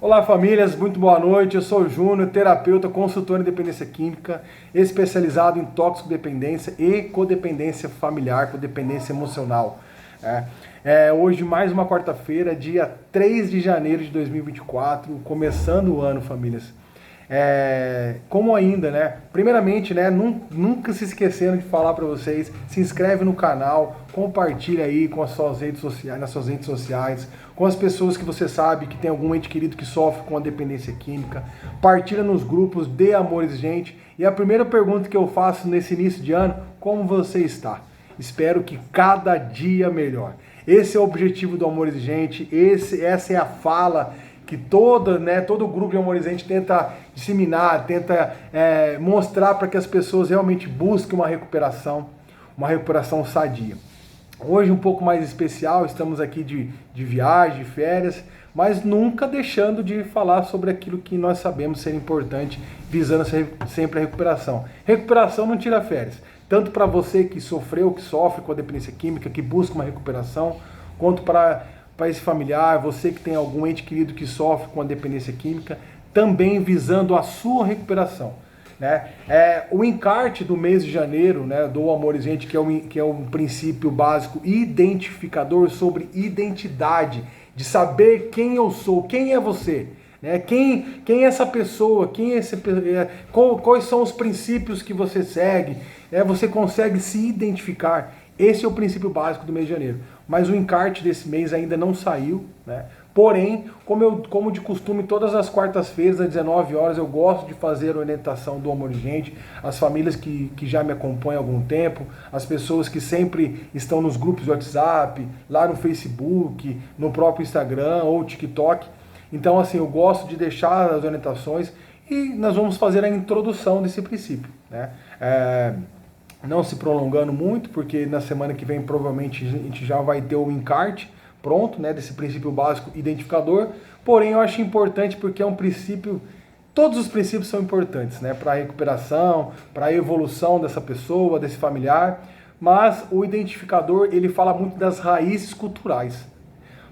Olá famílias, muito boa noite, eu sou o Júnior, terapeuta, consultor em dependência química, especializado em toxicodependência e codependência familiar, codependência emocional. Hoje mais uma quarta-feira, dia 3 de janeiro de 2024, começando o ano, famílias. Como ainda, né? Primeiramente, né? Nunca se esquecendo de falar para vocês, se inscreve no canal, compartilha aí com as suas redes sociais, nas suas redes sociais, com as pessoas que você sabe que tem algum ente querido que sofre com a dependência química, partilha nos grupos de Amores Gente. E a primeira pergunta que eu faço nesse início de ano, como você está? Espero que cada dia melhor. Esse é o objetivo do Amores Gente, essa é a fala que todo grupo de Amores Gente tenta disseminar, tenta mostrar para que as pessoas realmente busquem uma recuperação sadia. Hoje um pouco mais especial, estamos aqui de viagem, de férias, mas nunca deixando de falar sobre aquilo que nós sabemos ser importante, visando sempre a recuperação. Recuperação não tira férias, tanto para você que sofreu, que sofre com a dependência química, que busca uma recuperação, quanto para esse familiar, você que tem algum ente querido que sofre com a dependência química, também visando a sua recuperação. Né? O encarte do mês de janeiro, né, do Amores Gente, que é um princípio básico identificador sobre identidade, de saber quem eu sou, quem é você, né? Quem é essa pessoa, quais são os princípios que você segue, você consegue se identificar. Esse é o princípio básico do mês de janeiro. Mas o encarte desse mês ainda não saiu, né? Porém, como de costume, todas as quartas-feiras, às 19 horas, eu gosto de fazer a orientação do Amor Gente, as famílias que já me acompanham há algum tempo, as pessoas que sempre estão nos grupos de WhatsApp, lá no Facebook, no próprio Instagram ou TikTok. Então, assim, eu gosto de deixar as orientações e nós vamos fazer a introdução desse princípio, né? Não se prolongando muito, porque na semana que vem provavelmente a gente já vai ter o encarte pronto, né, desse princípio básico identificador. Porém, eu acho importante porque é um princípio, todos os princípios são importantes, né, para a recuperação, para a evolução dessa pessoa, desse familiar, mas o identificador, ele fala muito das raízes culturais,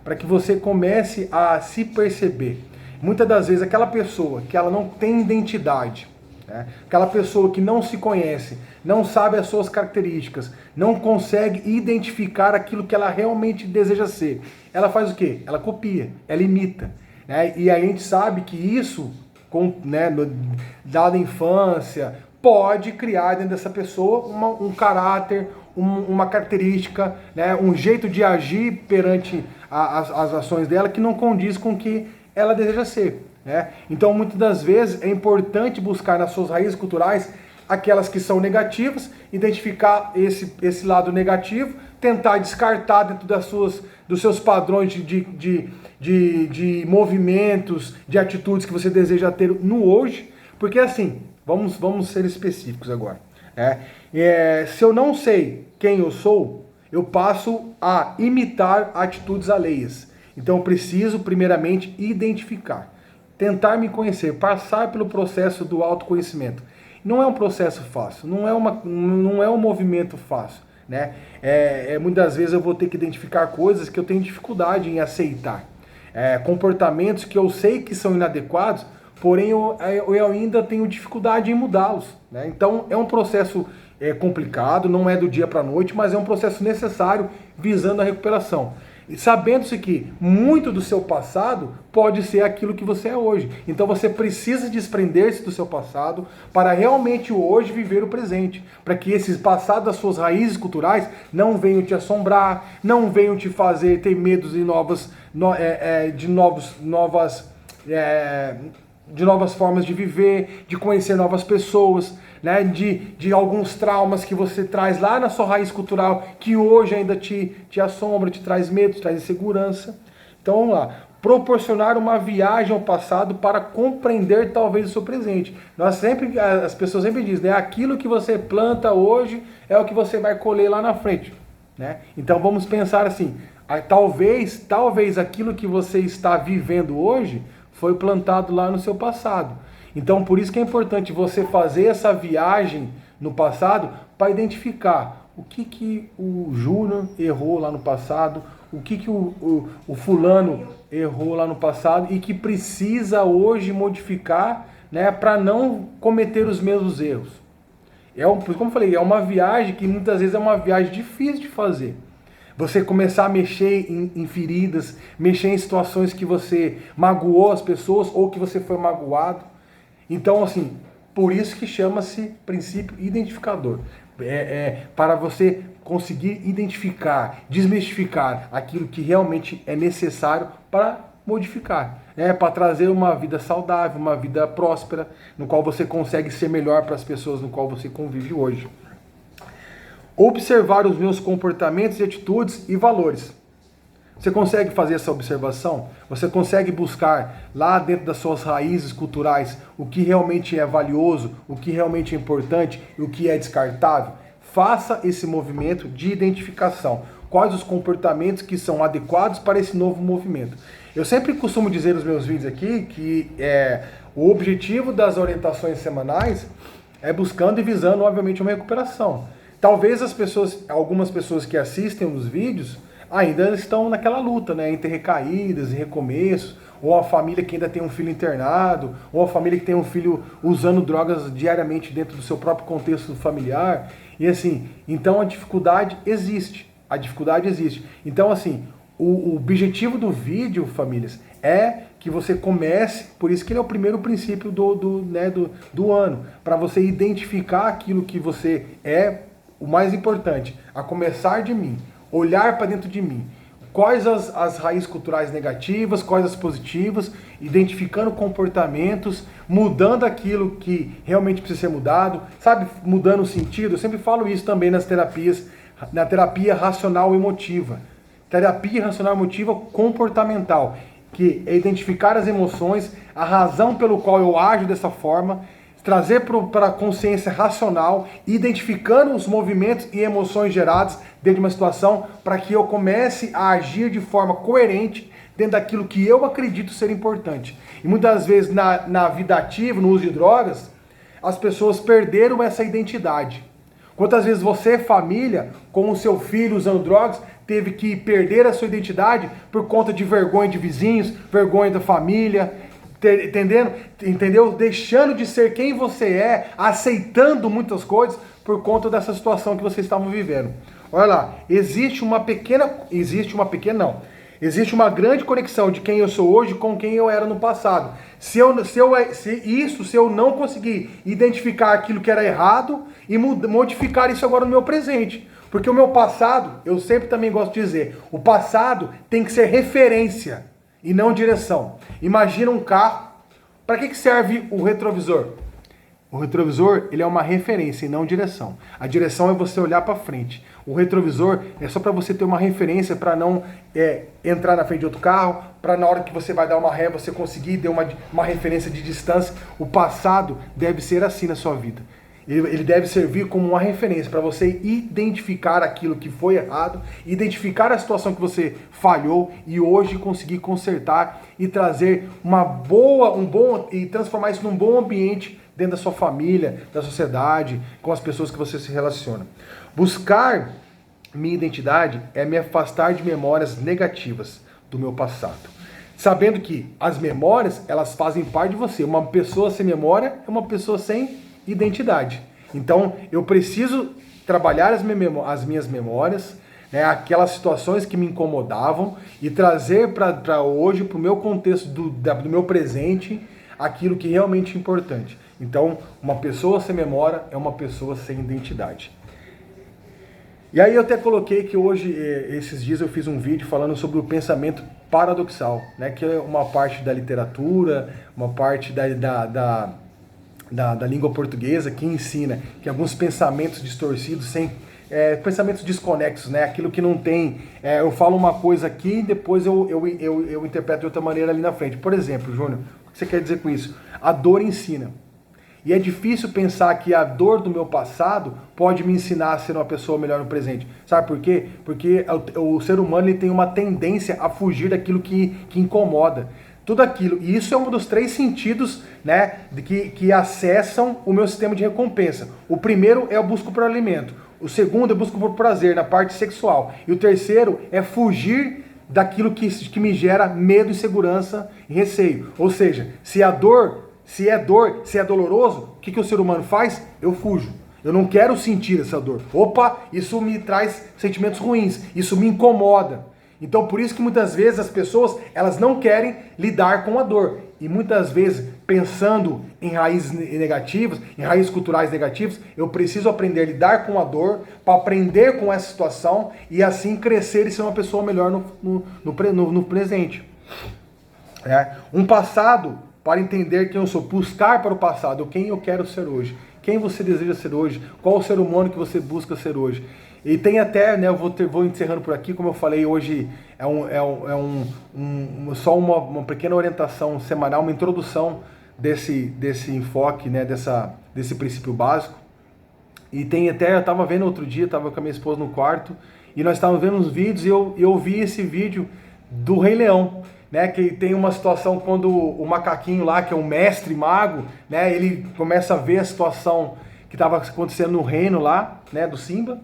para que você comece a se perceber. Muitas das vezes aquela pessoa que ela não tem identidade, aquela pessoa que não se conhece, não sabe as suas características, não consegue identificar aquilo que ela realmente deseja ser. Ela faz o quê? Ela copia, ela imita. E a gente sabe que isso, dada a infância, pode criar dentro dessa pessoa um caráter, uma característica, um jeito de agir perante as ações dela que não condiz com o que ela deseja ser. Então, muitas das vezes, é importante buscar nas suas raízes culturais aquelas que são negativas, identificar esse lado negativo, tentar descartar dentro dos seus padrões de movimentos, de atitudes que você deseja ter no hoje, porque assim, vamos ser específicos agora. Se eu não sei quem eu sou, eu passo a imitar atitudes alheias. Então, eu preciso, primeiramente, identificar. Tentar me conhecer, passar pelo processo do autoconhecimento. Não é um processo fácil, não é um movimento fácil, né? Muitas vezes eu vou ter que identificar coisas que eu tenho dificuldade em aceitar. Comportamentos que eu sei que são inadequados, porém eu ainda tenho dificuldade em mudá-los, né? Então é um processo complicado, não é do dia para a noite, mas é um processo necessário visando a recuperação. E sabendo-se que muito do seu passado pode ser aquilo que você é hoje. Então você precisa desprender-se do seu passado para realmente hoje viver o presente. Para que esses passados das suas raízes culturais não venham te assombrar, não venham te fazer ter medos de novas formas de viver, de conhecer novas pessoas, né, de alguns traumas que você traz lá na sua raiz cultural, que hoje ainda te assombra, te traz medo, te traz insegurança. Então vamos lá, proporcionar uma viagem ao passado para compreender talvez o seu presente. As pessoas sempre dizem, né, aquilo que você planta hoje é o que você vai colher lá na frente, né? Então vamos pensar assim, talvez aquilo que você está vivendo hoje foi plantado lá no seu passado. Então, por isso que é importante você fazer essa viagem no passado para identificar o que o Júnior errou lá no passado, o que o fulano errou lá no passado e que precisa hoje modificar, né, para não cometer os mesmos erros. Como eu falei, é uma viagem que muitas vezes é uma viagem difícil de fazer. Você começar a mexer em feridas, mexer em situações que você magoou as pessoas ou que você foi magoado. Então, assim, por isso que chama-se princípio identificador. Para você conseguir identificar, desmistificar aquilo que realmente é necessário para modificar, para trazer uma vida saudável, uma vida próspera, no qual você consegue ser melhor para as pessoas no qual você convive hoje. Observar os meus comportamentos e atitudes e valores. Você consegue fazer essa observação? Você consegue buscar lá dentro das suas raízes culturais o que realmente é valioso, o que realmente é importante e o que é descartável? Faça esse movimento de identificação. Quais os comportamentos que são adequados para esse novo movimento? Eu sempre costumo dizer nos meus vídeos aqui que o objetivo das orientações semanais é buscando e visando, obviamente, uma recuperação. Talvez algumas pessoas que assistem os vídeos ainda estão naquela luta, né, entre recaídas e recomeços, ou a família que ainda tem um filho internado, ou a família que tem um filho usando drogas diariamente dentro do seu próprio contexto familiar. E assim, então a dificuldade existe. A dificuldade existe. Então, assim, o objetivo do vídeo, famílias, é que você comece, por isso que ele é o primeiro princípio do ano, para você identificar aquilo que você é, o mais importante, a começar de mim, olhar para dentro de mim. Quais as raízes culturais negativas, quais as positivas, identificando comportamentos, mudando aquilo que realmente precisa ser mudado, sabe, mudando o sentido. Eu sempre falo isso também nas terapias, na terapia racional emotiva. Terapia racional emotiva comportamental, que é identificar as emoções, a razão pelo qual eu ajo dessa forma, trazer para a consciência racional, identificando os movimentos e emoções gerados dentro de uma situação, para que eu comece a agir de forma coerente dentro daquilo que eu acredito ser importante. E muitas vezes na vida ativa, no uso de drogas, as pessoas perderam essa identidade. Quantas vezes você, família, com o seu filho usando drogas, teve que perder a sua identidade por conta de vergonha de vizinhos, vergonha da família, entendeu? Deixando de ser quem você é, aceitando muitas coisas por conta dessa situação que vocês estavam vivendo. Olha lá, existe uma grande conexão de quem eu sou hoje com quem eu era no passado. Se eu não conseguir identificar aquilo que era errado e modificar isso agora no meu presente. Porque o meu passado, eu sempre também gosto de dizer, o passado tem que ser referência e não direção. Imagina um carro, para que serve o retrovisor? O retrovisor, ele é uma referência e não direção. A direção é você olhar para frente. O retrovisor é só para você ter uma referência, para não entrar na frente de outro carro, para na hora que você vai dar uma ré, você conseguir ter uma referência de distância. O passado deve ser assim na sua vida. Ele deve servir como uma referência para você identificar aquilo que foi errado, identificar a situação que você falhou e hoje conseguir consertar e trazer e transformar isso num bom ambiente dentro da sua família, da sociedade, com as pessoas que você se relaciona. Buscar minha identidade é me afastar de memórias negativas do meu passado. Sabendo que as memórias, elas fazem parte de você. Uma pessoa sem memória é uma pessoa sem identidade. Então, eu preciso trabalhar as minhas memórias, né, aquelas situações que me incomodavam e trazer para hoje, para o meu contexto do meu presente, aquilo que realmente é importante. Então, uma pessoa sem memória é uma pessoa sem identidade. E aí eu até coloquei que hoje, esses dias eu fiz um vídeo falando sobre o pensamento paradoxal, né, que é uma parte da literatura, uma parte da língua portuguesa que ensina que alguns pensamentos distorcidos, pensamentos desconexos, né? Aquilo que não tem... eu falo uma coisa aqui e depois eu interpreto de outra maneira ali na frente. Por exemplo, Júnior, o que você quer dizer com isso? A dor ensina. E é difícil pensar que a dor do meu passado pode me ensinar a ser uma pessoa melhor no presente. Sabe por quê? Porque o ser humano ele tem uma tendência a fugir daquilo que incomoda. Tudo aquilo. E isso é um dos 3 sentidos, né, que acessam o meu sistema de recompensa. O primeiro é eu busco por alimento. O segundo eu busco por prazer, na parte sexual. E o terceiro é fugir daquilo que me gera medo, insegurança e receio. Ou seja, se é doloroso, o que o ser humano faz? Eu fujo. Eu não quero sentir essa dor. Opa, isso me traz sentimentos ruins, isso me incomoda. Então por isso que muitas vezes as pessoas, elas não querem lidar com a dor. E muitas vezes, pensando em raízes negativas, em raízes culturais negativas, eu preciso aprender a lidar com a dor, para aprender com essa situação e assim crescer e ser uma pessoa melhor no presente. Um passado para entender quem eu sou, buscar para o passado, quem eu quero ser hoje. Quem você deseja ser hoje? Qual o ser humano que você busca ser hoje? E tem até, né, eu vou encerrando por aqui, como eu falei, hoje só uma pequena orientação semanal, uma introdução desse enfoque, né, desse princípio básico. E tem até, eu estava vendo outro dia, estava com a minha esposa no quarto, e nós estávamos vendo uns vídeos, e eu vi esse vídeo do Rei Leão, né, que tem uma situação quando o macaquinho lá, que é um mestre mago, né, ele começa a ver a situação que estava acontecendo no reino lá, né, do Simba,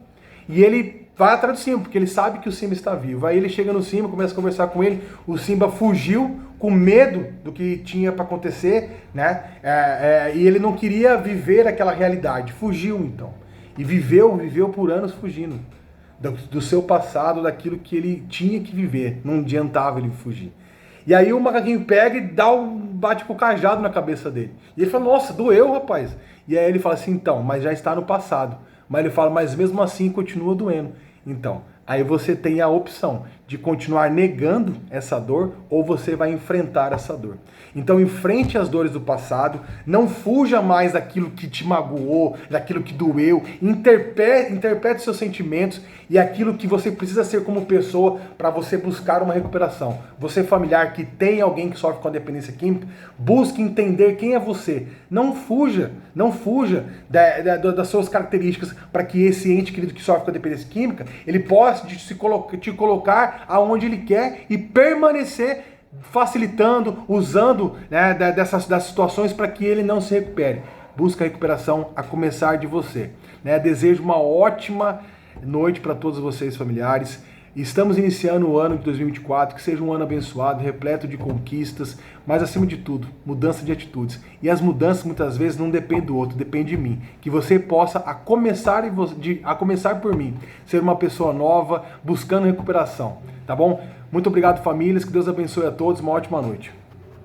e ele vai atrás do Simba, porque ele sabe que o Simba está vivo. Aí ele chega no Simba, começa a conversar com ele, o Simba fugiu com medo do que tinha para acontecer, né, e ele não queria viver aquela realidade, fugiu então, e viveu por anos fugindo do seu passado, daquilo que ele tinha que viver, não adiantava ele fugir. E aí o macaquinho pega e bate com o cajado na cabeça dele. E ele fala, nossa, doeu, rapaz. E aí ele fala assim, então, mas já está no passado. Mas ele fala, mas mesmo assim continua doendo. Então, aí você tem a opção de continuar negando essa dor ou você vai enfrentar essa dor. Então enfrente as dores do passado, não fuja mais daquilo que te magoou, daquilo que doeu, interprete seus sentimentos e aquilo que você precisa ser como pessoa para você buscar uma recuperação. Você familiar que tem alguém que sofre com a dependência química, busque entender quem é você. Não fuja das suas características para que esse ente querido que sofre com a dependência química, ele possa te colocar aonde ele quer e permanecer facilitando, usando, né, das situações para que ele não se recupere. Busca a recuperação a começar de você. Né? Desejo uma ótima noite para todos vocês, familiares. Estamos iniciando o ano de 2024, que seja um ano abençoado, repleto de conquistas, mas acima de tudo, mudança de atitudes. E as mudanças muitas vezes não dependem do outro, depende de mim. Que você possa, a começar por mim, ser uma pessoa nova, buscando recuperação. Tá bom? Muito obrigado, famílias. Que Deus abençoe a todos. Uma ótima noite.